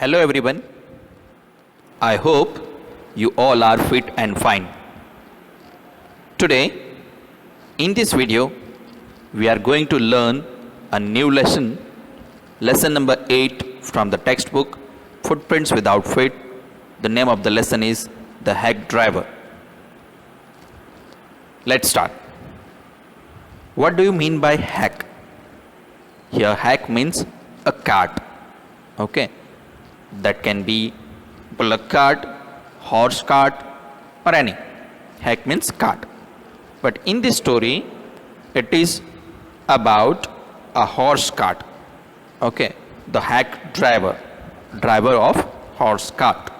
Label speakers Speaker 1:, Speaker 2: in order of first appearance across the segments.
Speaker 1: Hello everyone. I hope you all are fit and fine. Today, in this video, we are going to learn a new lesson, lesson number 8 from the textbook Footprints Without Feet. The name of the lesson is The Hack Driver. Let's start. What do you mean by hack? Here, hack means a cart. Okay, that can be bullock cart, horse cart, or any. Hack means cart. But in this story, it is about a horse cart. Okay, the hack driver, driver of horse cart.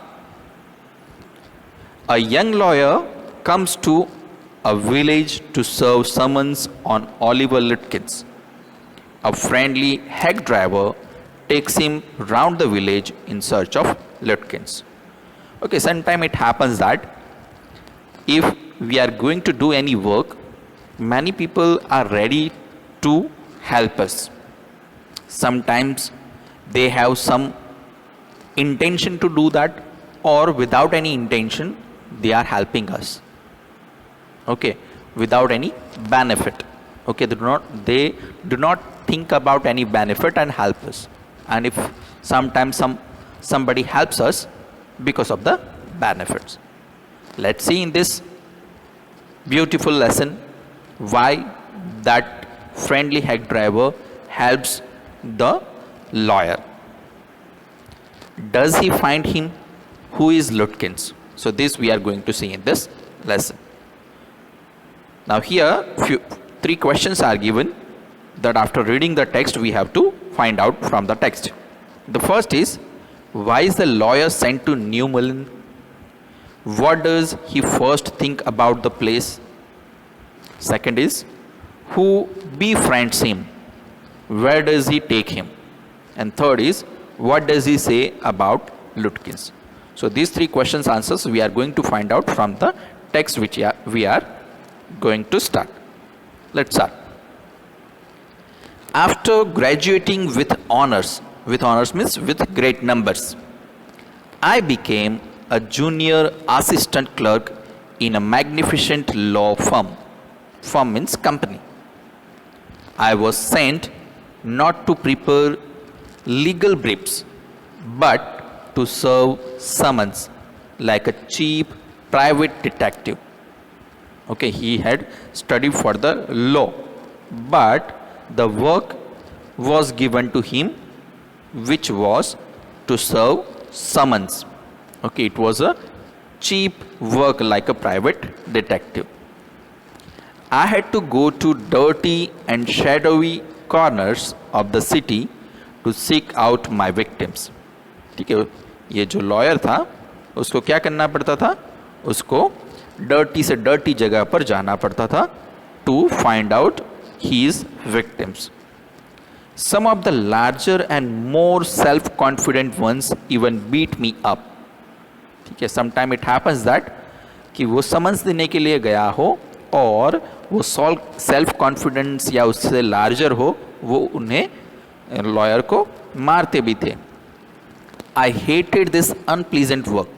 Speaker 1: A young lawyer comes to a village to serve summons on Oliver Lutkins. A friendly hack driver takes him round the village in search of Lutkins. Okay, sometimes it happens that if we are going to do any work, many people are ready to help us. Sometimes they have some intention to do that, or without any intention, they are helping us. Okay, without any benefit. Okay, they do not think about any benefit and help us. And if sometimes somebody helps us because of the benefits. Let's see in this beautiful lesson why that friendly hack driver helps the lawyer. Does he find him? Who is Lutkins? So this we are going to see in this lesson. Now here three questions are given that after reading the text we have to find out from the text. The first is, why is the lawyer sent to New Mullen? What does he first think about the place? Second is, who befriends him? Where does he take him? And third is, what does he say about Lutkins? So these three questions answers we are going to find out from the text which we are going to start. Let's start. After graduating with honors means with great numbers, I became a junior assistant clerk in a magnificent law firm. Firm means company. I was sent not to prepare legal briefs, but to serve summons like a cheap private detective. Okay, he had studied for the law, but the work was given to him which was to serve summons. Okay, it was a cheap work like a private detective. I had to go to dirty and shadowy corners of the city to seek out my victims. ठीक है, ये जो lawyer था उसको क्या करना पड़ता था? उसको डर्टी से डर्टी जगह पर जाना पड़ता था to find out his victims. Some of the larger and more self-confident ones even beat me up. ठीक है, sometime it happens that कि वो समन्स देने के लिए गया हो और वो सेल्फ कॉन्फिडेंस या उससे लार्जर हो, वो उन्हें लॉयर को मारते भी थे. I hated this unpleasant work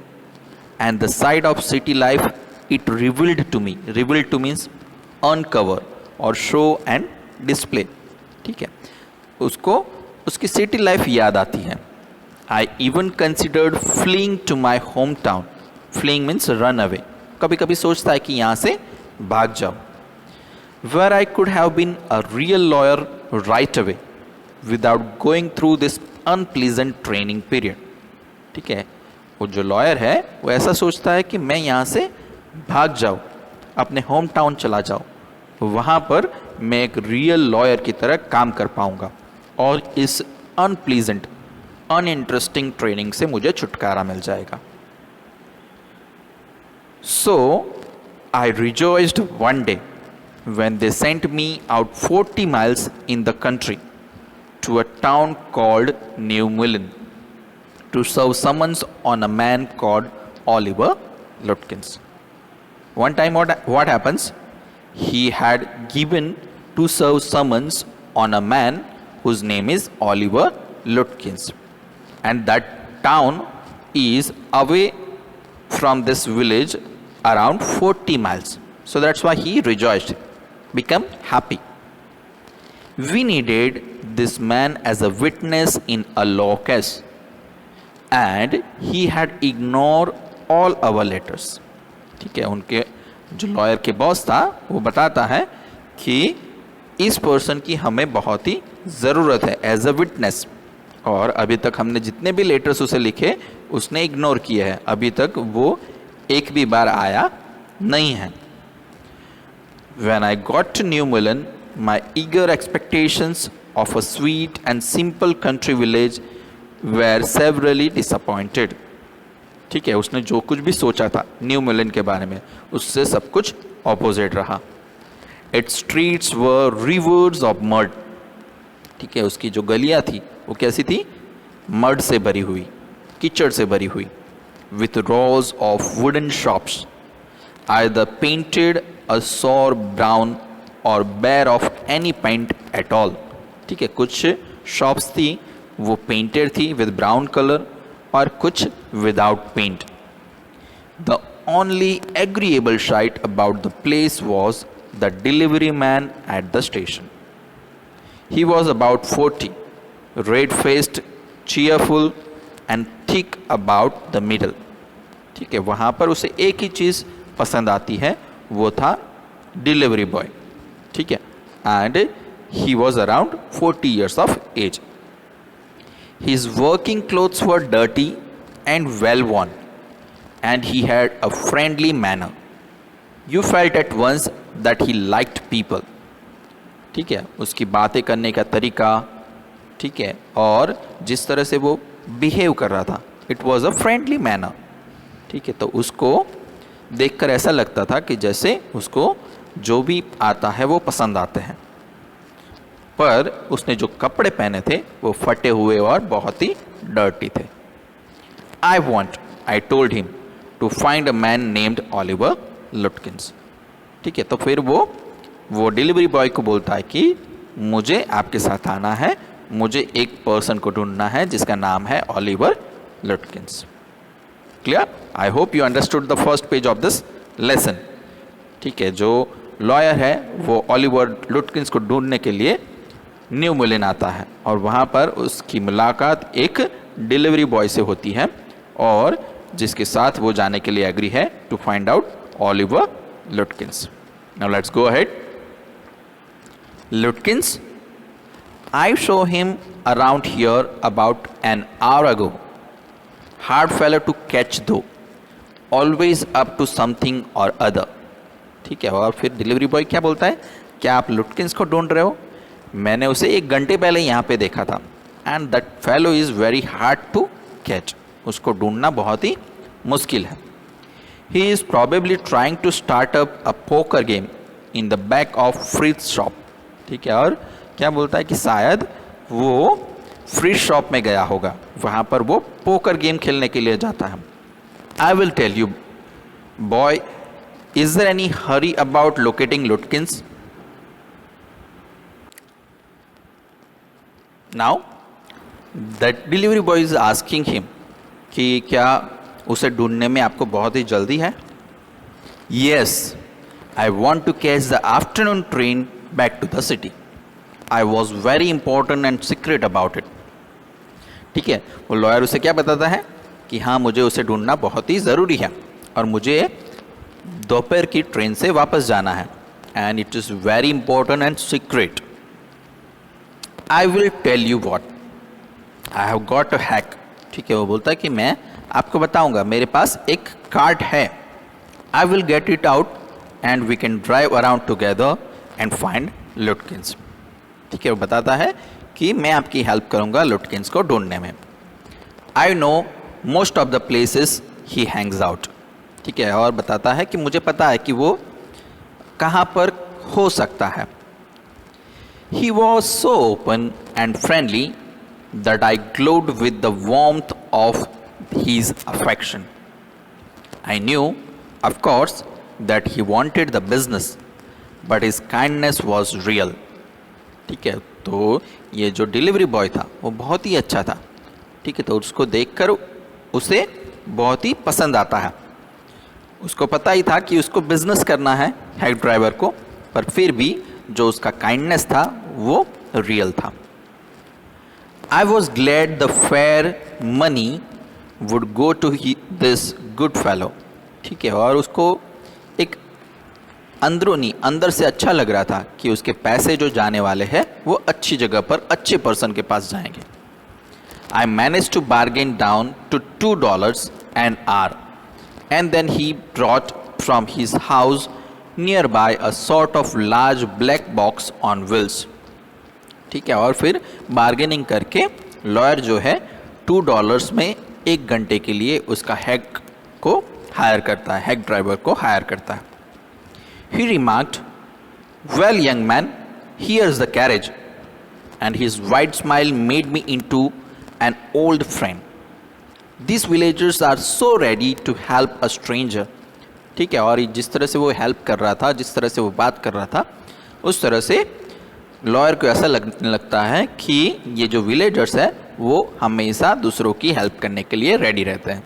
Speaker 1: and the side of city life it revealed to me. Revealed to means uncover और शो एंड डिस्प्ले. ठीक है, उसको उसकी सिटी लाइफ याद आती है. I even considered fleeing to my home town. Fleeing means run away. कभी कभी सोचता है कि यहाँ से भाग जाओ. Where I could have been a real lawyer right away without going through this unpleasant training period. ठीक है, वो जो लॉयर है वो ऐसा सोचता है कि मैं यहाँ से भाग जाऊँ, अपने होम टाउन चला जाऊँ, वहाँ पर मैं एक रियल लॉयर की तरह काम कर पाऊँगा और इस अनप्लीजेंट अनइंटरेस्टिंग ट्रेनिंग से मुझे छुटकारा मिल जाएगा. So I rejoiced one day when they sent me out 40 miles in the country to a town called New Mullen to serve summons on a man called Oliver Lutkins. One time what happens? He had given to serve summons on a man whose name is Oliver Lutkins, and that town is away from this village around 40 miles. So that's why he rejoiced, become happy. We needed this man as a witness in a law case, and he had ignored all our letters. ठीक है, उनके जो lawyer के boss था वो बताता है कि इस पर्सन की हमें बहुत ही ज़रूरत है एज अ विटनेस, और अभी तक हमने जितने भी लेटर्स उसे लिखे उसने इग्नोर किए हैं, अभी तक वो एक भी बार आया नहीं है. When I got to New Mullen, my eager expectations of a sweet and simple country village were severely disappointed. ठीक है, उसने जो कुछ भी सोचा था न्यू मिलन के बारे में उससे सब कुछ ऑपोजिट रहा. Its streets were rivers of mud. ठीक है, उसकी जो गलियां थी वो कैसी थी, मड से भरी हुई, कीचड़ से भरी हुई. With rows of wooden shops, either painted a sour brown or bare of any paint at all. ठीक है, कुछ शॉप्स थी वो पेंटेड थी विद ब्राउन कलर और कुछ without paint. The only agreeable sight about the place was the delivery man at the station. He was about 40, red faced, cheerful and thick about the middle. ठीक है, वहाँ पर उसे एक ही चीज़ पसंद आती है, वो था डिलीवरी बॉय. ठीक है, and he was around 40 years of age. His working clothes were dirty and well worn, and he had a friendly manner. You felt at once that he liked people. ठीक है, उसकी बातें करने का तरीका, ठीक है, और जिस तरह से वो बिहेव कर रहा था, it was a friendly manner. ठीक है, तो उसको देखकर ऐसा लगता था कि जैसे उसको जो भी आता है वो पसंद आते हैं. पर उसने जो कपड़े पहने थे वो फटे हुए और बहुत ही डर्टी थे. I told him to find a man named Oliver Lutkins. ठीक है, तो फिर वो डिलीवरी बॉय को बोलता है कि मुझे आपके साथ आना है, मुझे एक पर्सन को ढूंढना है जिसका नाम है Oliver लुटकिंस. Clear? I hope you understood the first page of this lesson. ठीक है, जो लॉयर है वो ऑलिवर लुटकिंस को ढूंढने के लिए न्यू मुलिन आता है और वहाँ पर उसकी मुलाकात एक डिलीवरी बॉय से होती है और जिसके साथ वो जाने के लिए एग्री है to find out Oliver Lutkins. Now let's go ahead. Lutkins, I saw him around here about an hour ago. Hard fellow to catch though. Always up to something or other. ठीक है, और फिर delivery boy क्या बोलता है, क्या आप लुटकिंस को ढूंढ रहे हो? मैंने उसे 1 घंटे पहले यहाँ पे देखा था. And that fellow is very hard to catch. उसको ढूंढना बहुत ही मुश्किल है. He is probably trying to start up a poker game in the back of Fritz shop. ठीक है, और क्या बोलता है कि शायद वो फ्रिज शॉप में गया होगा, वहाँ पर वो पोकर गेम खेलने के लिए जाता है. I will tell you boy, is there any hurry about locating Lutkins? Now that delivery boy is asking him कि क्या उसे ढूंढने में आपको बहुत ही जल्दी है? Yes, I want to catch the afternoon train back to the city. I was very important and secret about it. ठीक है, वो लॉयर उसे क्या बताता है कि हाँ मुझे उसे ढूंढना बहुत ही ज़रूरी है और मुझे दोपहर की ट्रेन से वापस जाना है. And it is very important and secret. I will tell you what, I have got a hack. ठीक है, वो बोलता है कि मैं आपको बताऊंगा, मेरे पास एक कार्ड है. I will get it out and we can drive around together and find Lutkins. ठीक है, वो बताता है कि मैं आपकी हेल्प करूंगा लुटकिंस को ढूंढने में. I know most of the places he Hanks out. ठीक है, और बताता है कि मुझे पता है कि वो कहाँ पर हो सकता है. He was so open and friendly that I glowed with the warmth of his affection. I knew of course that he wanted the business but his kindness was real. ठीक है, तो ये जो डिलीवरी बॉय था वो बहुत ही अच्छा था. ठीक है, तो उसको देखकर उसे बहुत ही पसंद आता है। उसको पता ही था कि उसको बिजनेस करना है हेड ड्राइवर को, पर फिर भी जो उसका काइंडनेस था वो रियल था। I was glad the fare money would go to this good fellow. ठीक है, और उसको एक अंदरूनी अंदर से अच्छा लग रहा था कि उसके पैसे जो जाने वाले हैं वो अच्छी जगह पर अच्छे पर्सन के पास जाएंगे। I managed to bargain down to $2 an hour, and then he brought from his house nearby a sort of large black box on wheels. ठीक है, और फिर बार्गेनिंग करके लॉयर जो है $2 में 1 घंटे के लिए उसका हेड को हायर करता है, हेड ड्राइवर को हायर करता है। He remarked, "Well, young man, here's the carriage," and his wide smile made me into an old friend. These villagers are so ready to help a stranger. ठीक है, और जिस तरह से वो हेल्प कर रहा था, जिस तरह से वो बात कर रहा था, उस तरह से लॉयर को ऐसा लगने लगता है कि ये जो विलेजर्स है वो हमेशा दूसरों की हेल्प करने के लिए रेडी रहते हैं।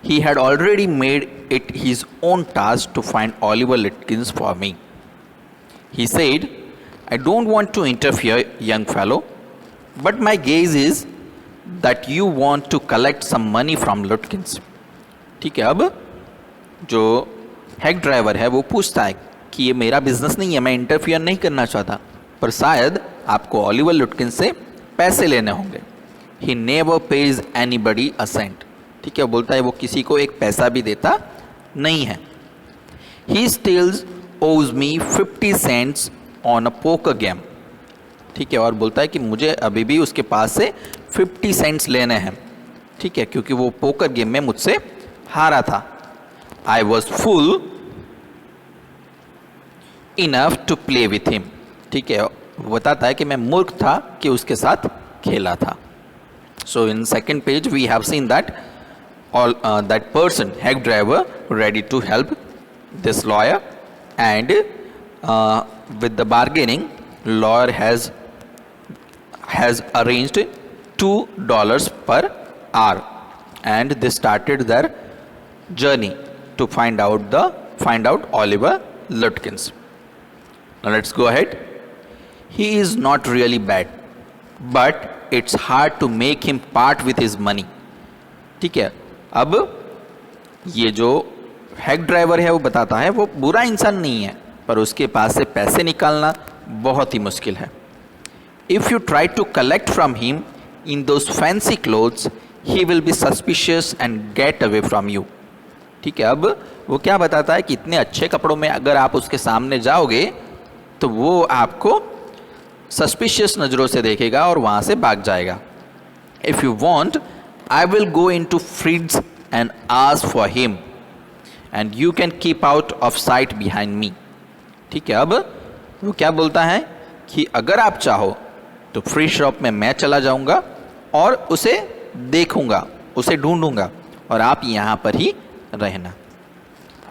Speaker 1: He had already made it his own task to find Oliver Litkins for me. He said, "I don't want to interfere, young fellow, but my guess is that you want to collect some money from Litkins." ठीक है, अब जो head driver है वो पूछता है कि ये मेरा बिजनेस नहीं है, मैं इंटरफियर नहीं करना चाहता, पर शायद आपको ऑलिवर लिटकिंस से पैसे लेने होंगे। He never pays anybody a cent. ठीक है, बोलता है वो किसी को एक पैसा भी देता नहीं है। He still owes me 50 cents on a poker game. ठीक है, और बोलता है कि मुझे अभी भी उसके पास से 50 सेंट्स लेने हैं। ठीक है, क्योंकि वो पोकर गेम में मुझसे हारा था। I was full enough to play with him. ठीक है, वो बताता है कि मैं मूर्ख था कि उसके साथ खेला था। So in second page we have seen that that person, head driver, ready to help this lawyer, and with the bargaining, lawyer has arranged $2 per hour, and they started their journey to find out Oliver Litkins. Now let's go ahead. He is not really bad, but it's hard to make him part with his money. ठीक है, अब ये जो head driver है वो बताता है वो बुरा इंसान नहीं है, पर उसके पास से पैसे निकालना बहुत ही मुश्किल है। If you try to collect from him in those fancy clothes, he will be suspicious and get away from you. ठीक है, अब वो क्या बताता है कि इतने अच्छे कपड़ों में अगर आप उसके सामने जाओगे तो वो आपको सस्पिशियस नज़रों से देखेगा और वहाँ से भाग जाएगा। If you want, I will go into Fritz and ask for him, and you can keep out of sight behind me. ठीक है, अब वो क्या बोलता है कि अगर आप चाहो तो फ्री शॉप में मैं चला जाऊंगा और उसे देखूंगा, उसे ढूंढूंगा, और आप यहाँ पर ही रहना।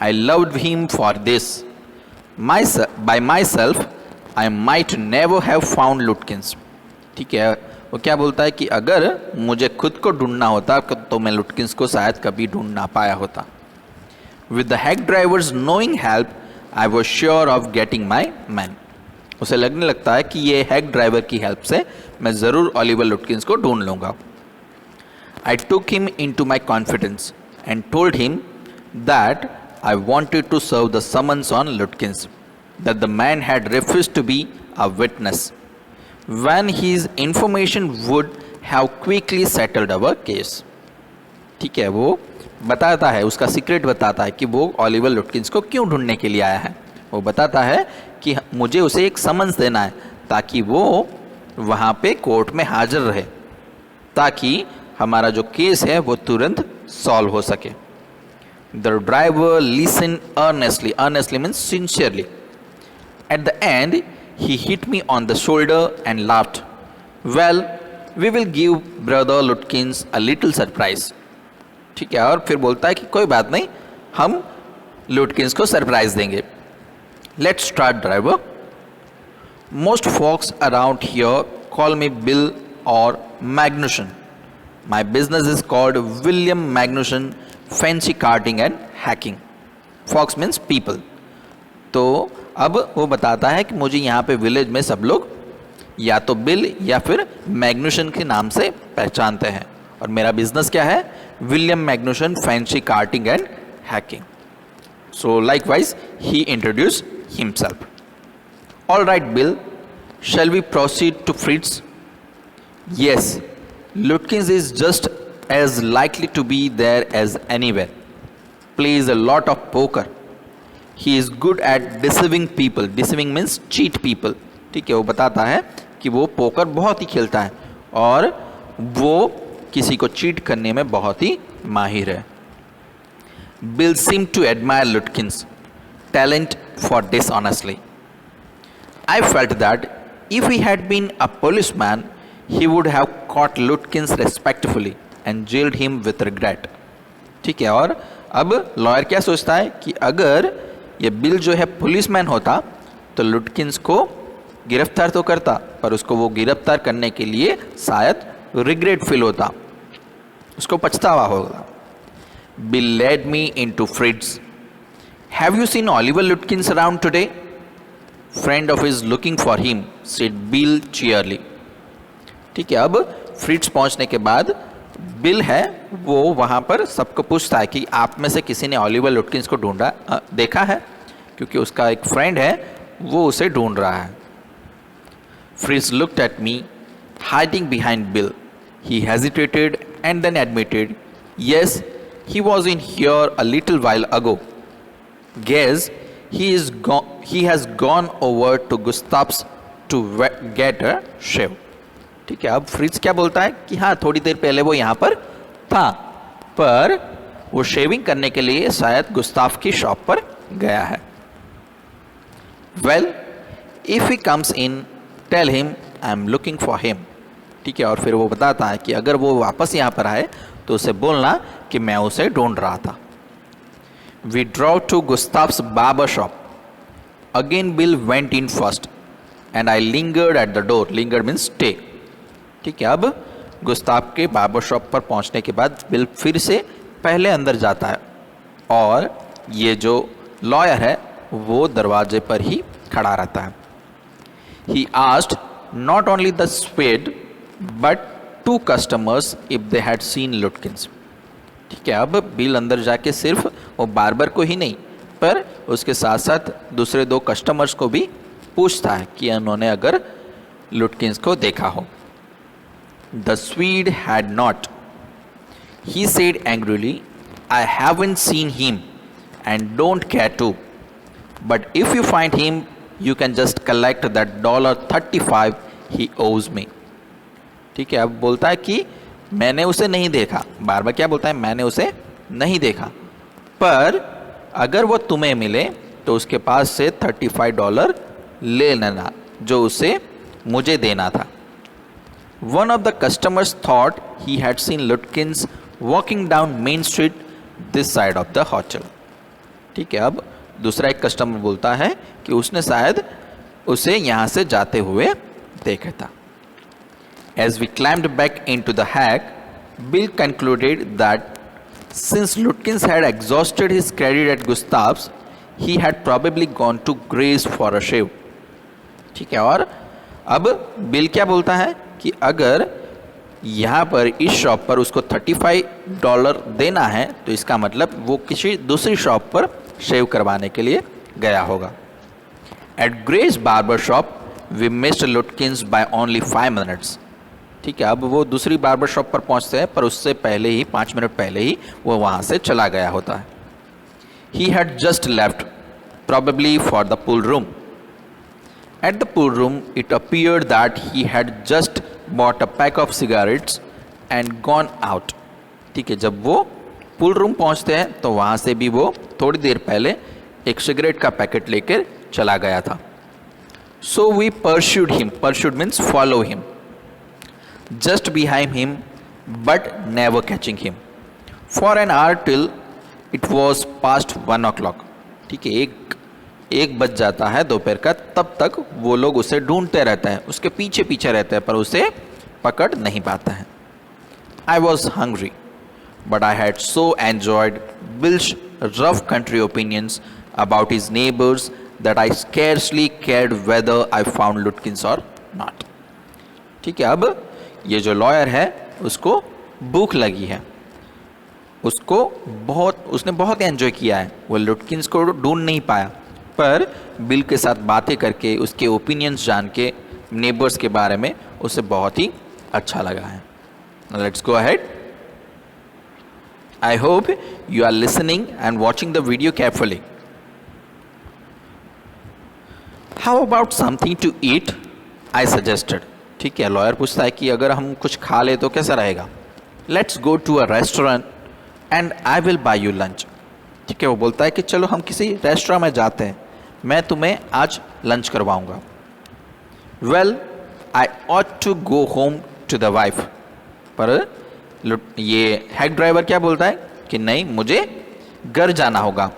Speaker 1: I loved him for this. By myself, I might never have found Litkins. ठीक है, वो क्या बोलता है कि अगर मुझे खुद को ढूंढना होता तो मैं लिटकिंस को शायद कभी ढूंढ ना पाया होता। With the head driver's knowing help, I was sure of getting my man. उसे लगने लगता है कि ये हेड ड्राइवर की हेल्प से मैं ज़रूर ऑलिवर लिटकिंस को ढूंढ लूँगा। I took him into my confidence and told him that I wanted to serve the summons on Litkins, that the man had refused to be a witness, when his information would have quickly settled our case. ठीक है, वो बताता है, उसका secret बताता है कि वो ऑलिवर लिटकिंस को क्यों ढूंढने के लिए आया है। वो बताता है कि मुझे उसे एक समन्स देना है ताकि वो वहाँ पे कोर्ट में हाजिर रहे, ताकि हमारा जो केस है वो तुरंत सॉल्व हो सके। The driver listen earnestly, earnestly means sincerely. At the end he hit me on the shoulder and laughed. Well, we will give brother Litkins a little surprise. ठीक है, और फिर बोलता है कि कोई बात नहीं, हम लिटकिंस को सरप्राइज देंगे। Let's start, driver. Most folks around here call me Bill or Magnuson. My business is called William Magnuson fancy carting and hacking. Folks means people. तो अब वो बताता है कि मुझे यहाँ पे विलेज में सब लोग या तो बिल या फिर मैग्नुसन के नाम से पहचानते हैं, और मेरा बिजनेस क्या है, William Magnuson fancy carting and hacking. So likewise ही introduce himself. All right Bill, shall we proceed to Fritz? Yes, Lutkins is just as likely to be there as anywhere. Plays a lot of poker. He is good at deceiving people. Deceiving means cheat people. ठीक है, वो बताता है कि वो poker बहुत ही खेलता है और वो किसी को चीट करने में बहुत ही माहिर है। Bill seemed to admire Lutkins' talent for dishonestly. I felt that if he had been a policeman, he would have caught Lutkins respectfully and jailed him with regret. ठीक है, और अब लॉयर क्या सोचता है कि अगर ये बिल जो है पुलिसमैन होता तो लुटकिंस को गिरफ्तार तो करता, पर उसको वो गिरफ्तार करने के लिए शायद रिग्रेट फील होता, उसको पछतावा होगा। Bill led me into Fritz. Have you seen Oliver Lutkins around today? Friend of is looking for him, said Bill cheerily. ठीक है, अब फ्रिट्ज पहुंचने के बाद बिल है वो वहाँ पर सबको पूछता है कि आप में से किसी ने ऑलिवर लुटकिंस को देखा है, क्योंकि उसका एक फ्रेंड है वो उसे ढूंढ रहा है। Fritz looked at me hiding behind Bill. He hesitated and then admitted, yes he was in here a little while ago. Guess he has gone over to Gustav's to get a shave. ठीक है, अब Fritz क्या बोलता है कि हाँ थोड़ी देर पहले वो यहाँ पर था, पर वो शेविंग करने के लिए शायद गुस्ताफ की शॉप पर गया है। Well if he comes in tell him I am looking for him. ठीक है, और फिर वो बताता है कि अगर वो वापस यहाँ पर आए तो उसे बोलना कि मैं उसे ढूंढ रहा था। We drove to Gustav's barber shop. Again Bill went in first and I lingered at the door. Lingered means stay. ठीक है, अब गुस्ताव के बार्बर शॉप पर पहुंचने के बाद बिल फिर से पहले अंदर जाता है और ये जो लॉयर है वो दरवाजे पर ही खड़ा रहता है। He asked not only the Swede but 2 customers if they had seen Lutkins. ठीक है, अब बिल अंदर जाके सिर्फ वो बार्बर को ही नहीं पर उसके साथ साथ दूसरे 2 कस्टमर्स को भी पूछता है कि उन्होंने अगर लुटकिंस को देखा हो। The Swede had not. He said angrily, I haven't seen him and don't care to, but if you find him you can just collect that $35 he owes me. ठीक है, अब बोलता है कि मैंने उसे नहीं देखा। बार बार क्या बोलता है, मैंने उसे नहीं देखा, पर अगर वो तुम्हें मिले तो उसके पास से $35 ले लेना जो उसे मुझे देना था। One of the customers thought he had seen लुटकिंस walking down main street this side of the hotel. ठीक है, अब दूसरा एक कस्टमर बोलता है कि उसने शायद उसे यहाँ से जाते हुए देखा था। As we climbed back into the hack, Bill concluded that since Lutkins had exhausted his credit at Gustav's, he had probably gone to Gray's for a shave. ठीक है, और अब बिल क्या बोलता है कि अगर यहाँ पर इस शॉप पर उसको $35 देना है तो इसका मतलब वो किसी दूसरी शॉप पर शेव करवाने के लिए गया होगा। At Gray's barber shop, we missed Lutkins by only 5 minutes. ठीक है, अब वो दूसरी बार्बर शॉप पर पहुंचते हैं पर उससे पहले ही 5 मिनट पहले ही वो वहाँ से चला गया होता है। He had just left, probably for the pool room. At the pool room, it appeared that he had just bought a pack of cigarettes and gone out. ठीक है, जब वो पूल रूम पहुँचते हैं तो वहाँ से भी वो थोड़ी देर पहले एक सिगरेट का पैकेट लेकर चला गया था। So we pursued him. Pursued means follow him. Just behind him, but never catching him. For an hour till it was past 1 o'clock. ठीक है, एक बज जाता है दोपहर का, तब तक वो लोग उसे ढूंढते रहते हैं, उसके पीछे पीछे रहते हैं पर उसे पकड़ नहीं पाते हैं। I was hungry, but I had so enjoyed Bill's rough country opinions about his neighbors that I scarcely cared whether I found Lutkins or not. ठीक है, अब ये जो लॉयर है उसको भूख लगी है, उसने बहुत एंजॉय किया है, वो लुटकिंस को ढूंढ नहीं पाया, पर बिल के साथ बातें करके उसके ओपिनियंस जान के नेबर्स के बारे में उसे बहुत ही अच्छा लगा है. Let's go ahead. I hope you are listening and watching the video carefully. How about something to eat? I suggested. ठीक है, लॉयर पूछता है कि अगर हम कुछ खा ले तो कैसा रहेगा. Let's go to a restaurant and I will buy you lunch. ठीक है, वो बोलता है कि चलो हम किसी रेस्टोरेंट में जाते हैं, मैं तुम्हें आज लंच करवाऊंगा. Well, I ought to go home to the wife. पर ये हैक ड्राइवर क्या बोलता है कि नहीं, मुझे घर जाना होगा.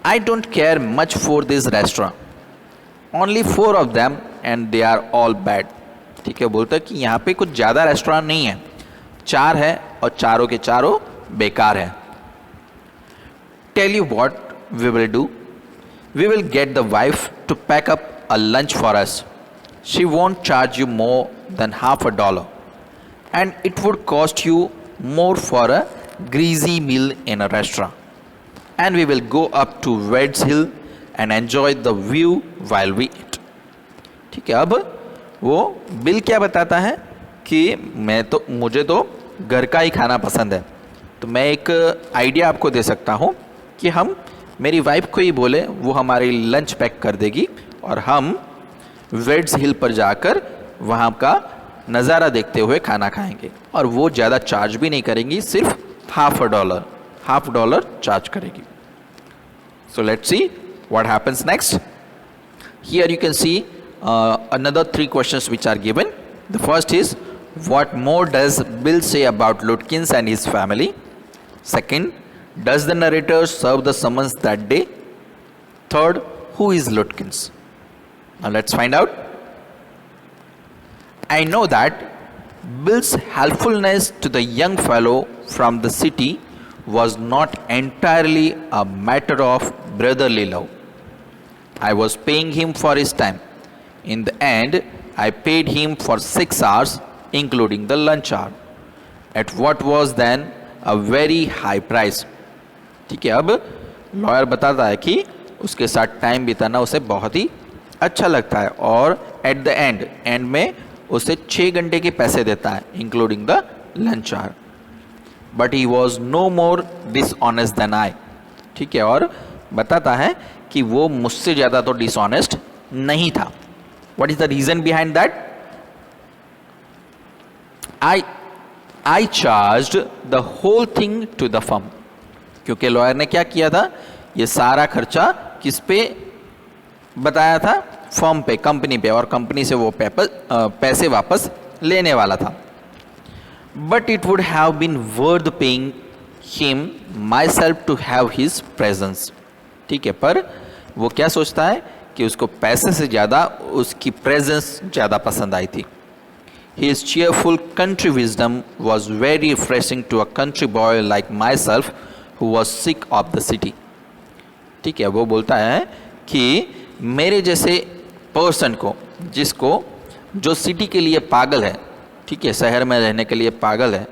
Speaker 1: I don't care much for this restaurant, only 4 of them and they are all bad. ठीक है, बोलता है कि यहाँ पे कुछ ज़्यादा रेस्टोरेंट नहीं है, 4 है और चारों के चारों बेकार है. Tell you what we will do, we will get the wife to pack up a lunch for us. She won't charge you more than $50. And it would cost you more for a greasy meal in a restaurant. And we will go up to Wedd's Hill and enjoy the view while we eat. ठीक है, अब वो bill क्या बताता है कि मुझे तो घर का ही खाना पसंद है. तो मैं एक आइडिया आपको दे सकता हूँ कि हम मेरी वाइफ को ही बोले, वो हमारी लंच पैक कर देगी और हम वेड्स हिल पर जाकर वहाँ का नज़ारा देखते हुए खाना खाएंगे, और वो ज़्यादा चार्ज भी नहीं करेंगी, सिर्फ $50 चार्ज करेगी. So let's see what happens next. Here you can see another 3 questions which are given. The first is, what more does Bill say about Lutkins and his family? Second, does the narrator serve the summons that day? Third, who is Lutkins? Now let's find out. I know that Bill's helpfulness to the young fellow from the city was not entirely a matter of brotherly love. I was paying him for his time. In the end, I paid him for 6 hours, including the lunch hour, at what was then a very high price. ठीक है, अब lawyer बताता है कि उसके साथ time बिताना उसे बहुत ही अच्छा लगता है, और एट द एंड में उसे 6 घंटे के पैसे देता है, including the lunch hour. But he was no more dishonest than I. ठीक है, और बताता है कि वो मुझसे ज़्यादा तो डिसऑनेस्ट नहीं था. What is the reason behind that? I charged the whole thing to the firm. क्योंकि लॉयर ने क्या किया था, ये सारा खर्चा किस पे बताया था? फर्म पे, कंपनी पे, और कंपनी से वो पैसे वापस लेने वाला था. But it would have been worth paying him myself to have his presence. ठीक है, पर वो क्या सोचता है कि उसको पैसे से ज़्यादा उसकी प्रेजेंस ज़्यादा पसंद आई थी. His cheerful country wisdom was very refreshing to a country boy like myself who was sick of the city. ठीक है, वो बोलता है कि मेरे जैसे पर्सन को, जो सिटी के लिए पागल है, ठीक है, शहर में रहने के लिए पागल है,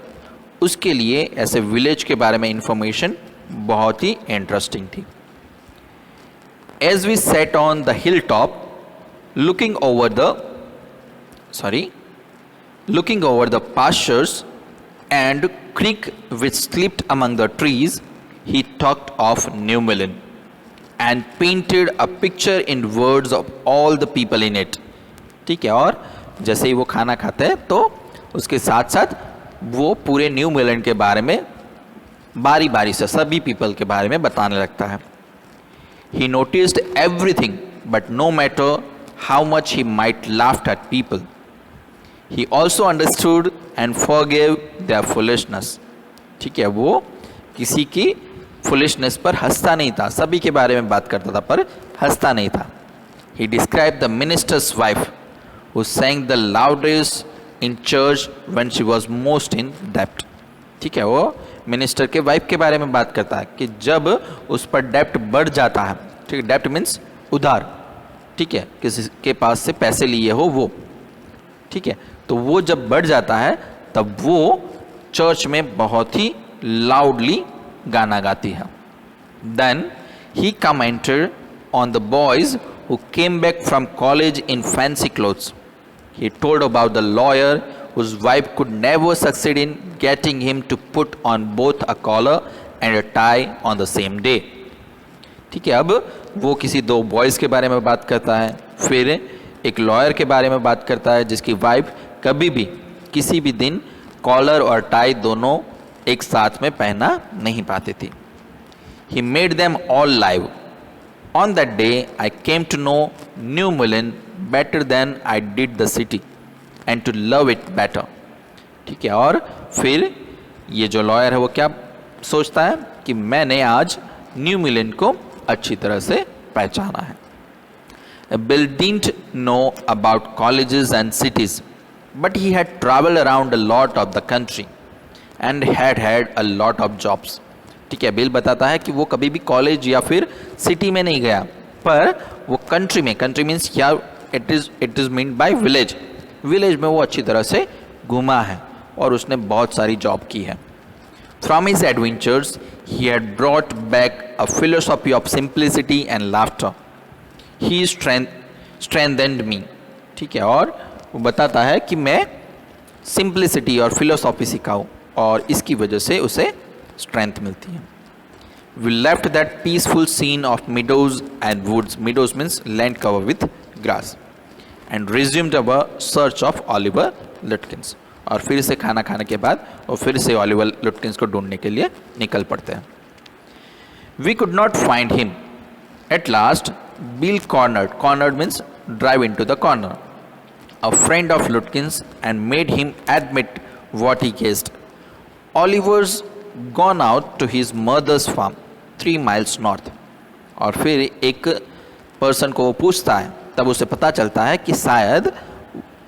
Speaker 1: उसके लिए ऐसे विलेज के बारे में इंफॉर्मेशन बहुत ही इंटरेस्टिंग थी. As we sat on the hilltop, looking over the pastures and creek which slipped among the trees, he talked of New Milan and painted a picture in words of all the people in it. ठीक है, और जैसे ही वो खाना खाते हैं तो उसके साथ साथ वो पूरे न्यू मिलन के बारे में बारी बारी से सभी पीपल के बारे में बताने लगता है. He noticed everything, but no matter how much he might laugh at people, he also understood and forgave their foolishness. ठीक है, वो किसी की फुलिशनेस पर हंसता नहीं था, सभी के बारे में बात करता था पर हंसता नहीं था. He described the minister's wife who sang the loudest in church when she was most in debt. ठीक है, वो मिनिस्टर के वाइफ के बारे में बात करता है कि जब उस पर डेप्ट बढ़ जाता है, ठीक है, डेप्ट मीन्स उधार, ठीक है, किसी के पास से पैसे लिए हो वो, ठीक है, तो वो जब बढ़ जाता है तब वो चर्च में बहुत ही लाउडली गाना गाती है. Then he commented on the boys who came back from college in fancy clothes. He told about the lawyer whose wife could never succeed in getting him to put on both a collar and a tie on the same day. ठीक है, अब वो किसी दो boys के बारे में बात करता है, फिर एक लॉयर के बारे में बात करता है जिसकी वाइफ कभी भी किसी भी दिन कॉलर और टाई दोनों एक साथ में पहना नहीं पाती थी. He made them all live. On that day, I came to know New Mullen better than I did the city and to love it better. ठीक है, और फिर ये जो लॉयर है वो क्या सोचता है कि मैंने आज न्यू मिलन को अच्छी तरह से पहचाना है. Bill didn't know about colleges and cities, but he had traveled around a lot of the country and had had a lot of jobs. ठीक है, बिल बताता है कि वो कभी भी कॉलेज या फिर सिटी में नहीं गया, पर वो कंट्री में, कंट्री मीन्स या it is mean by village, village में वो अच्छी तरह से घूमा है और उसने बहुत सारी जॉब की है. From his adventures he had brought back a philosophy of simplicity and laughter. He strengthened me. ठीक है, और वो बताता है कि मैं सिंप्लिसिटी और फिलोसॉफी सिखाऊँ और इसकी वजह से उसे स्ट्रेंथ मिलती है. We left that peaceful scene of meadows and woods, meadows means land covered with grass, and resumed our search of Oliver Lutkins. और फिर से खाना खाने के बाद और फिर से ऑलिवर लुटकिंस को ढूंढने के लिए निकल पड़ते हैं. We could not find him. At last, Bill cornered means drive into the corner, a friend of Lutkins and made him admit what he guessed. Oliver's gone out to his mother's farm 3 miles north. और फिर एक person को वो पूछता है, तब उसे पता चलता है कि शायद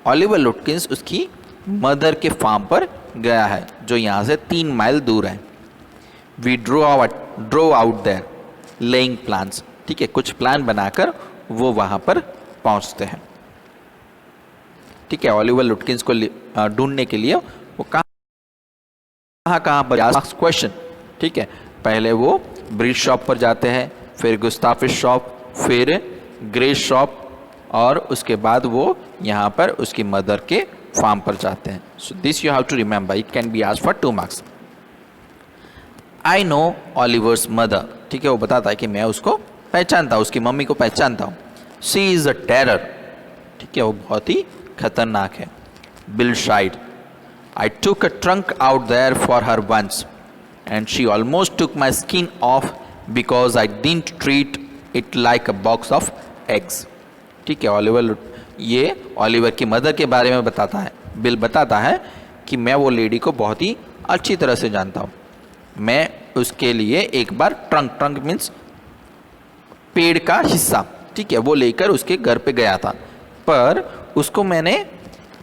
Speaker 1: ऑलिवर लुटकिंस उसकी मदर के फार्म पर गया है जो यहाँ से 3 माइल दूर है. We drove out there laying plans. ठीक है, कुछ प्लान बनाकर वो वहाँ पर पहुँचते हैं. ठीक है, ऑलिवर लुटकिंस को ढूंढने के लिए वो कहाँ पर आस्क क्वेश्चन. ठीक है, पहले वो ब्रिज शॉप पर जाते हैं, फिर गुस्ताफिस शॉप, फिर ग्रेस शॉप और उसके बाद वो यहाँ पर उसकी मदर के फार्म पर जाते हैं. So this you have to remember, it can be asked for 2 marks. I know Oliver's mother. ठीक है, वो बताता है कि मैं उसको पहचानता हूँ, उसकी मम्मी को पहचानता हूँ. She is a terror. ठीक है, वो बहुत ही खतरनाक है. Bill shied. I took a trunk out there for her once, and she almost took my skin off because I didn't treat it like a box of eggs. ठीक है, ये Oliver की मदर के बारे में बताता है. बिल बताता है कि मैं वो लेडी को बहुत ही अच्छी तरह से जानता हूँ. मैं उसके लिए एक बार ट्रंक मीन्स पेड़ का हिस्सा, ठीक है, वो लेकर उसके घर पे गया था, पर उसको मैंने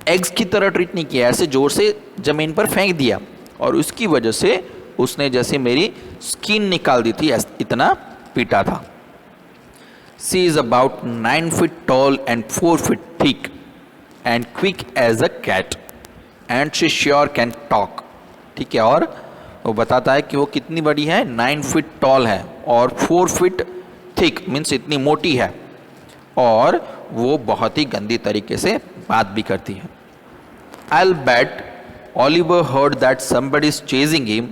Speaker 1: एग्स की तरह ट्रीट नहीं किया, ऐसे जोर से ज़मीन पर फेंक दिया और उसकी वजह से उसने जैसे मेरी स्किन निकाल दी थी इतना पीटा था. सी is about 9 feet tall and 4 feet thick and quick as a cat and she sure can talk. ठीक है, और वो बताता है कि वो कितनी बड़ी है, 9 feet tall है और 4 feet thick मीन्स इतनी मोटी है और वो बहुत ही गंदी तरीके से बात भी करती है. I'll bet Oliver heard that somebody is chasing him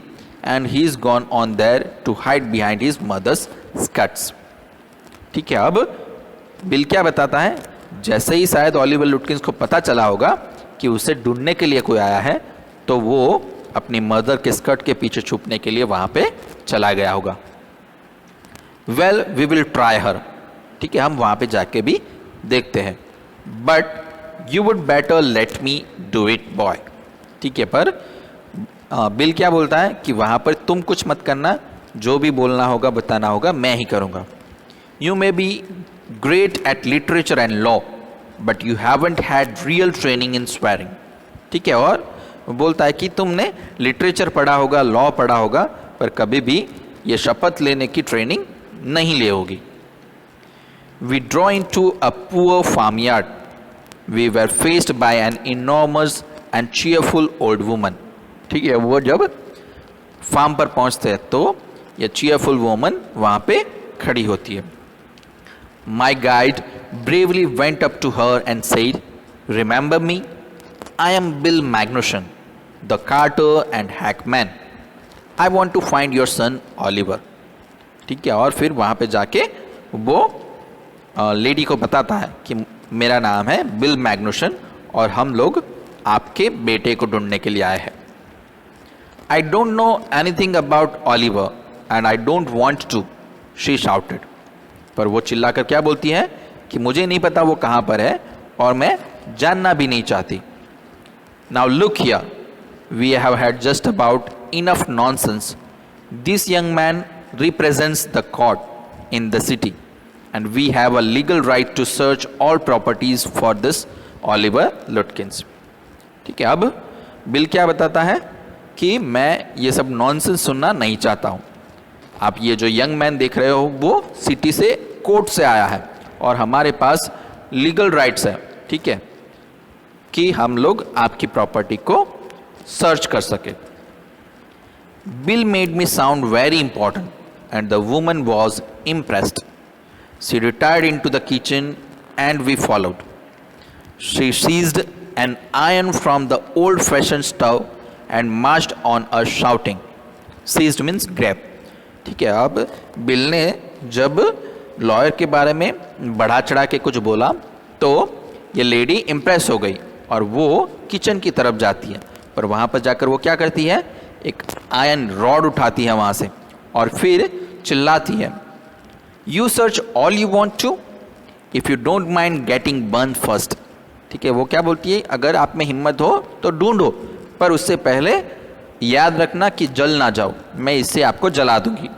Speaker 1: and he's gone on there to hide behind his mother's skirts. ठीक है, अब बिल क्या बताता है, जैसे ही शायद ऑलिवर लुटकिंस को पता चला होगा कि उसे ढूंढने के लिए कोई आया है तो वो अपनी मदर के स्कर्ट के पीछे छुपने के लिए वहाँ पे चला गया होगा. Well, we will try her. ठीक है, हम वहाँ पे जाके भी देखते हैं. But you would better let me do it boy. ठीक है, पर बिल क्या बोलता है कि वहाँ पर तुम कुछ मत करना, जो भी बोलना होगा बताना होगा मैं ही करूँगा. You may be great at literature and law but you haven't had real training in swearing. ठीक है, और बोलता है कि तुमने लिटरेचर पढ़ा होगा, लॉ पढ़ा होगा, पर कभी भी ये शपथ लेने की ट्रेनिंग नहीं ली होगी। We draw into a poor farmyard. We were faced by an enormous and cheerful old woman. ठीक है, वो जब फार्म पर पहुंचते हैं तो ये cheerful woman वहाँ पे खड़ी होती है। My guide bravely went up to her and said, "Remember me? I am Bill Magnuson, the carter and hackman. I want to find your son Oliver." ठीक है, और फिर वहाँ पे जाके वो लेडी को बताता है कि मेरा नाम है बिल मैग्नुसन और हम लोग आपके बेटे को ढूंढने के लिए आए हैं। I don't know anything about Oliver and I don't want to, she shouted. पर वो चिल्लाकर क्या बोलती है कि मुझे नहीं पता वो कहाँ पर है और मैं जानना भी नहीं चाहती। Now look here, we have had just about enough nonsense. This young man represents the court in the city and we have a legal right to search all properties for this Oliver Lutkins। ठीक है, अब bill क्या बताता है कि मैं ये सब नॉनसेंस सुनना नहीं चाहता हूँ। आप ये जो यंग मैन देख रहे हो वो सिटी से, कोर्ट से आया है और हमारे पास लीगल राइट्स है, ठीक है, कि हम लोग आपकी प्रॉपर्टी को सर्च कर सके। Bill made me sound very important and the woman was impressed. She retired into the kitchen and we followed. She seized an iron from the old-fashioned stove and marched on us shouting. Seized means grab. ठीक है, अब bill ने जब lawyer के बारे में बढ़ा चढ़ा के कुछ बोला तो ये लेडी इम्प्रेस हो गई और वो किचन की तरफ जाती है, पर वहाँ पर जाकर वो क्या करती है, एक आयरन रॉड उठाती है वहाँ से और फिर चिल्लाती है, You search all you want to, if you don't mind getting burned first। ठीक है, वो क्या बोलती है, अगर आप में हिम्मत हो तो ढूंढो, पर उससे पहले याद रखना कि जल ना जाओ, मैं इससे आपको जला दूंगी।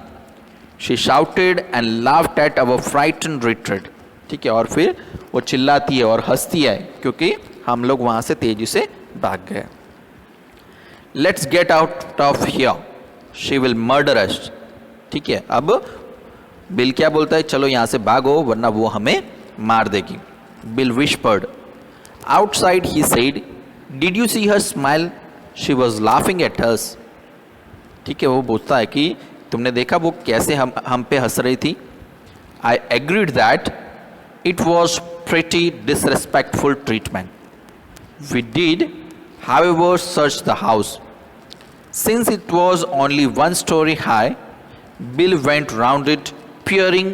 Speaker 1: She shouted and laughed at our frightened retreat। ठीक है, और फिर वो चिल्लाती है और हंसती है क्योंकि हम लोग वहाँ से तेजी से भाग गए। Let's get out of here, she will murder us। ठीक है, अब बिल क्या बोलता है, चलो यहाँ से भागो वरना वो हमें मार देगी। Bill whispered. Outside he said, did you see her smile, she was laughing at us. ठीक है, वो बोलता है कि तुमने देखा वो कैसे हम पे हंस रही थी। I agreed that it was pretty disrespectful treatment. We did however search the house. Since it was only 1 story high, Bill went round it peering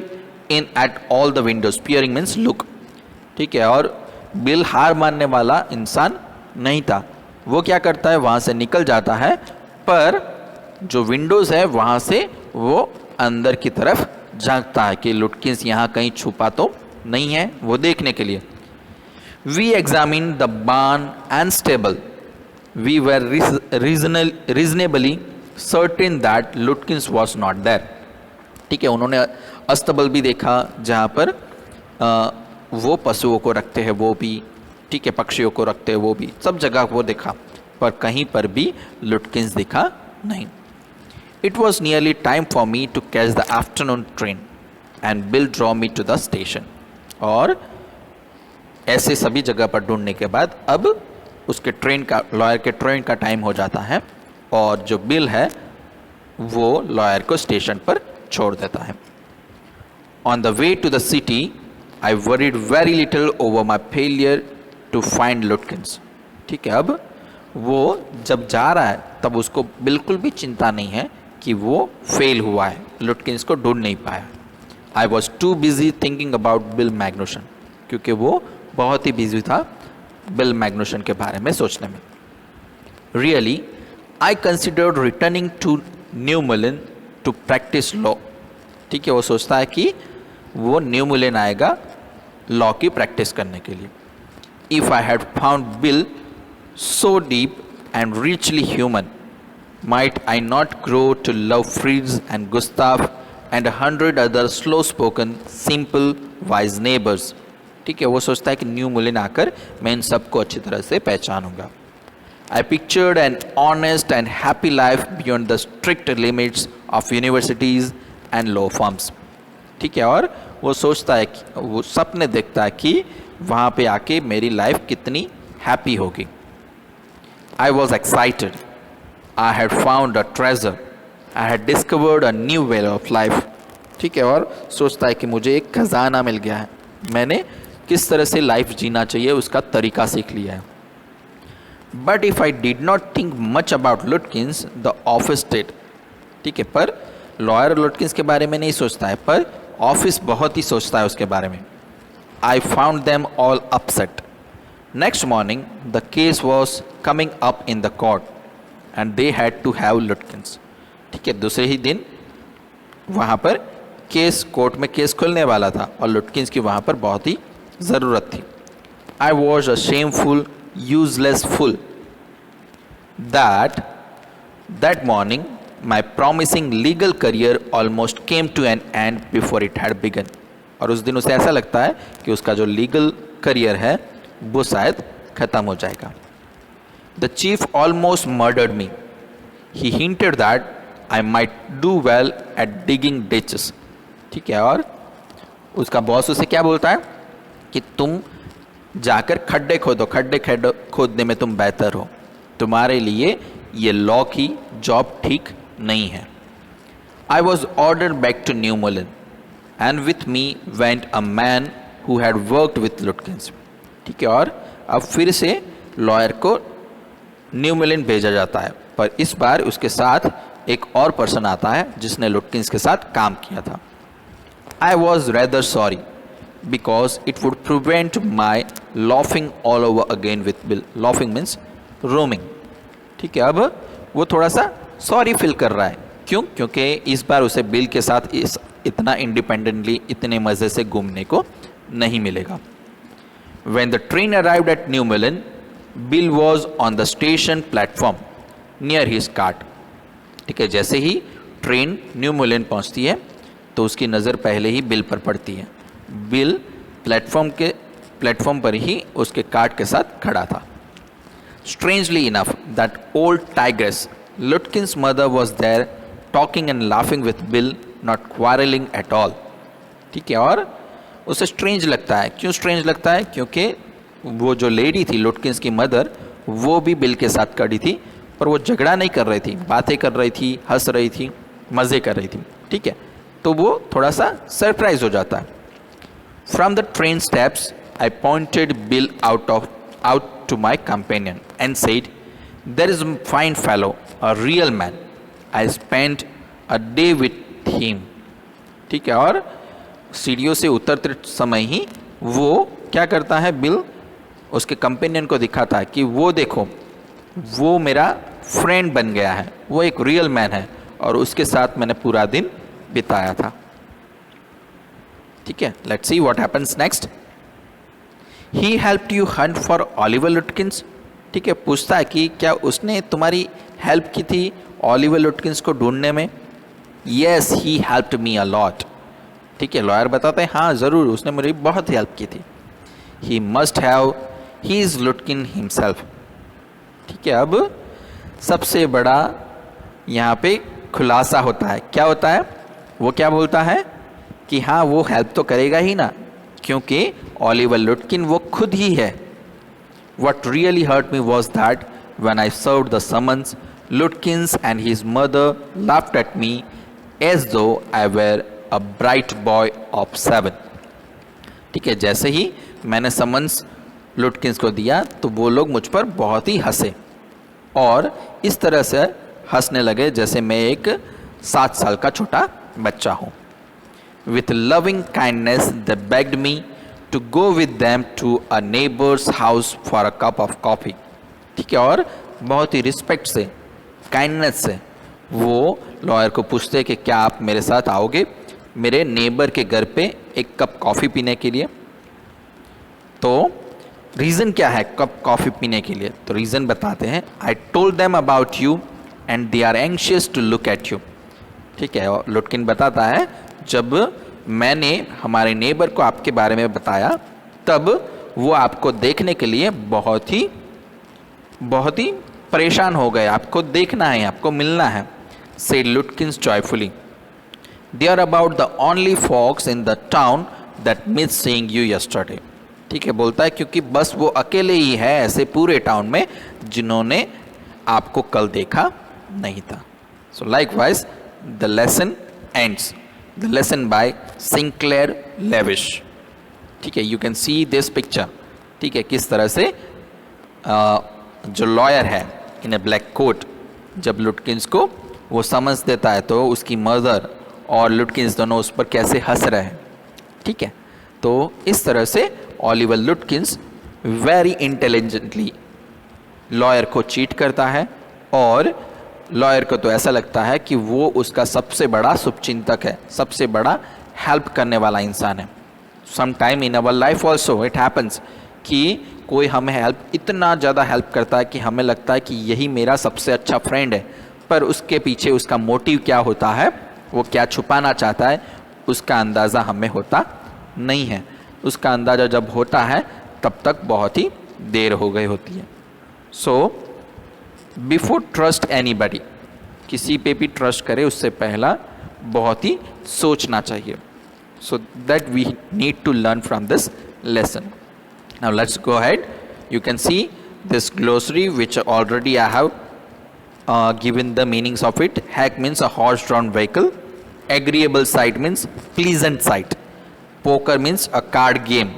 Speaker 1: in at all the windows। peering means look। ठीक है, और bill हार मानने वाला इंसान नहीं था। वो क्या करता है, वहाँ से निकल जाता है, पर जो विंडोज़ है वहाँ से वो अंदर की तरफ झांकता है कि लुटकिंस यहाँ कहीं छुपा तो नहीं है, वो देखने के लिए। We examined the barn and stable. We were reasonably certain that Lutkins was not there. ठीक है, उन्होंने अस्तबल भी देखा जहाँ पर वो पशुओं को रखते हैं वो भी, ठीक है, पक्षियों को रखते हैं वो भी, सब जगह वो देखा, पर कहीं पर भी लुटकिंस दिखा नहीं। It was nearly time for me to catch the afternoon train and Bill drove me to the station. और ऐसे सभी जगह पर ढूंढने के बाद अब उसके लॉयर के ट्रेन का टाइम हो जाता है और जो बिल है वो लॉयर को स्टेशन पर छोड़ देता है। On the way to the city I worried very little over my failure to find Lutkins. ठीक है, अब वो जब जा रहा है तब उसको बिल्कुल भी चिंता नहीं है कि वो फेल हुआ है, लुटकिंस को ढूंढ नहीं पाया। I was too busy thinking about Bill Magnuson, क्योंकि वो बहुत ही बिजी था बिल मैग्नुसन के बारे में सोचने में। Really I considered returning to New Mullin to practise law. ठीक है, वो सोचता है कि वो न्यू मुलिन आएगा लॉ की प्रैक्टिस करने के लिए। If I had found Bill so deep and richly human, might I not grow to love Frieds and Gustaf and 100 other slow spoken simple wise neighbours. ठीक है, वो सोचता है कि न्यू मुलिन आकर मैं इन सबको अच्छी तरह से पहचानूंगा। I pictured an honest and happy life beyond the strict limits of universities and law firms. ठीक है, और वो सोचता है, वो सपने देखता है कि वहाँ पे आके मेरी लाइफ कितनी हैप्पी होगी. I was excited. I had found a treasure. I had discovered a new way of life. ठीक है, और सोचता है कि मुझे एक खजाना मिल गया है, मैंने किस तरह से लाइफ जीना चाहिए उसका तरीका सीख लिया है. But if I did not think much about लुटकिंस the office state. ठीक है, पर लॉयर लुटकिंस के बारे में नहीं सोचता है, पर ऑफिस बहुत ही सोचता है उसके बारे में. I found them all upset. Next morning the case was coming up in the court and they had to have Lutkins. ठीक है, दूसरे ही दिन वहाँ पर केस, कोर्ट में केस खुलने वाला था और लुटकिंस की वहाँ पर बहुत ही ज़रूरत थी. I was a shameful useless fool that morning my promising legal career almost came to an end before it had begun. और उस दिन उसे ऐसा लगता है कि उसका जो लीगल करियर है वो शायद ख़त्म हो जाएगा. The chief almost murdered me. He hinted that I might do well at digging ditches. ठीक है, और उसका बॉस उसे क्या बोलता है कि तुम जाकर खड्डे खोदो, खड्डे खोदने में तुम बेहतर हो, तुम्हारे लिए ये लॉ की जॉब ठीक नहीं है. I was order back to New Moline and with me went a man who had worked with Lutkins. ठीक है, और अब फिर से लॉयर को न्यू मोलिन भेजा जाता है, पर इस बार उसके साथ एक और पर्सन आता है जिसने लुटकिंस के साथ काम किया था. I was rather sorry because it would prevent my laughing all over again with Bill. Laughing means roaming. ठीक है, अब वो थोड़ा सा सॉरी फील कर रहा है. क्यों? क्योंकि इस बार उसे बिल के साथ इतना इंडिपेंडेंटली, इतने मज़े से घूमने को नहीं मिलेगा. When the train arrived at New Mullen, Bill was on the station platform near his cart. ठीक है, जैसे ही ट्रेन न्यू मुलिन पहुंचती है तो उसकी नज़र पहले ही बिल पर पड़ती है. बिल प्लेटफॉर्म पर ही उसके कार्ट के साथ खड़ा था. Strangely enough that old tigress Lutkins mother was there talking and laughing with Bill, not quarrelling at all. ठीक है, और उसे स्ट्रेंज लगता है. क्यों स्ट्रेंज लगता है? क्योंकि वो जो लेडी थी लुटकिंस की मदर, वो भी बिल के साथ खड़ी थी, पर वो झगड़ा नहीं कर रही थी, बातें कर रही थी, हंस रही थी, मज़े कर रही थी. ठीक है, तो वो थोड़ा सा सरप्राइज हो जाता है. From the train steps, I pointed Bill out to my companion and said, "There is a fine fellow, a real man. I spent a day with him." ठीक है, और सीढ़ियों से उतरते समय ही वो क्या करता है, बिल उसके कंपेनियन को दिखाता है कि वो देखो, वो मेरा फ्रेंड बन गया है, वो एक रियल मैन है और उसके साथ मैंने पूरा दिन बिताया था. ठीक है, let's see what happens next. He helped you Hunt for Oliver लुटकिंस. ठीक है, पूछता है कि क्या उसने तुम्हारी हेल्प की थी ओलिवर लुटकिंस को ढूंढने में. Yes, he helped me a lot. ठीक है, लॉयर बताते हैं हाँ ज़रूर, उसने मेरी बहुत हेल्प की थी. He must have, he is Lutkin himself. ठीक है, अब सबसे बड़ा यहाँ पे खुलासा होता है. क्या होता है? वो क्या बोलता है कि हाँ वो हेल्प तो करेगा ही ना, क्योंकि ओलिवर लुटकिन वो खुद ही है. What really hurt me was that when I served the summons, Lutkins and his mother laughed at me as though I were a bright boy of 7. ठीक है, जैसे ही मैंने समन्स लुटकिंस को दिया तो वो लोग मुझ पर बहुत ही हंसे और इस तरह से हंसने लगे जैसे मैं एक 7 साल का छोटा बच्चा हूँ. With loving kindness, they begged me to go with them to a neighbor's house for a cup of coffee. ठीक है, और बहुत ही रिस्पेक्ट से, काइंडनेस से वो लॉयर को पूछते कि क्या आप मेरे साथ आओगे मेरे नेबर के घर पे एक कप कॉफ़ी पीने के लिए. तो रीज़न क्या है कप कॉफ़ी पीने के लिए? तो रीज़न बताते हैं. I told them about you and they are anxious to look at you. ठीक है, और लुटकिन बताता है जब मैंने हमारे नेबर को आपके बारे में बताया तब वो आपको देखने के लिए बहुत ही परेशान हो गए, आपको देखना है, आपको मिलना है, said Lutkins joyfully. They are about the only folks in the town that missed seeing you yesterday. ठीक है, बोलता है क्योंकि बस वो अकेले ही है ऐसे पूरे टाउन में जिन्होंने आपको कल देखा नहीं था. So likewise the lesson ends. The lesson by Sinclair Levish. ठीक है, you can see this picture. ठीक है, किस तरह से जो लॉयर है इन ए ब्लैक कोट जब लुटकिंस को वो समझ देता है तो उसकी मदर और लुटकिंस दोनों उस पर कैसे हंस रहे हैं. ठीक है, तो इस तरह से ओलिवर लुटकिंस वेरी इंटेलिजेंटली लॉयर को चीट करता है और लॉयर को तो ऐसा लगता है कि वो उसका सबसे बड़ा शुभचिंतक है, सबसे बड़ा हेल्प करने वाला इंसान है. Some time in our life also it happens कि कोई हमें इतना ज़्यादा हेल्प करता है कि हमें लगता है कि यही मेरा सबसे अच्छा फ्रेंड है, पर उसके पीछे उसका मोटिव क्या होता है, वो क्या छुपाना चाहता है, उसका अंदाज़ा हमें होता नहीं है. उसका अंदाज़ा जब होता है तब तक बहुत ही देर हो गई होती है. सो बिफोर ट्रस्ट एनीबडी, किसी पे भी ट्रस्ट करे उससे पहला बहुत ही सोचना चाहिए. So that we need to learn from this lesson. Now let's go ahead. You can see this glossary which already I have given the meanings of it. Hack means a horse-drawn vehicle. Agreeable sight means pleasant sight. Poker means a card game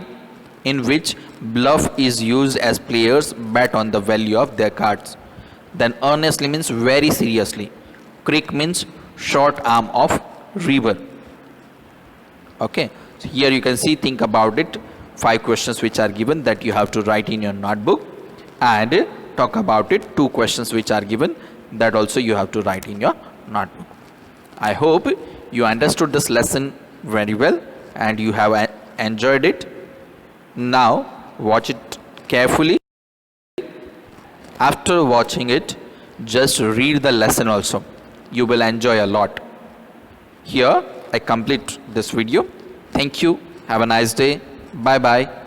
Speaker 1: in which bluff is used as players bet on the value of their cards. Then earnestly means very seriously. Creek means short arm of river. Okay, so here you can see, think about it. 5 questions which are given that you have to write in your notebook, and talk about it. 2 questions which are given that also you have to write in your notebook. I hope you understood this lesson very well and you have enjoyed it. Now watch it carefully. After watching it, just read the lesson also. You will enjoy a lot. Here I complete this video. Thank you. Have a nice day. Bye bye.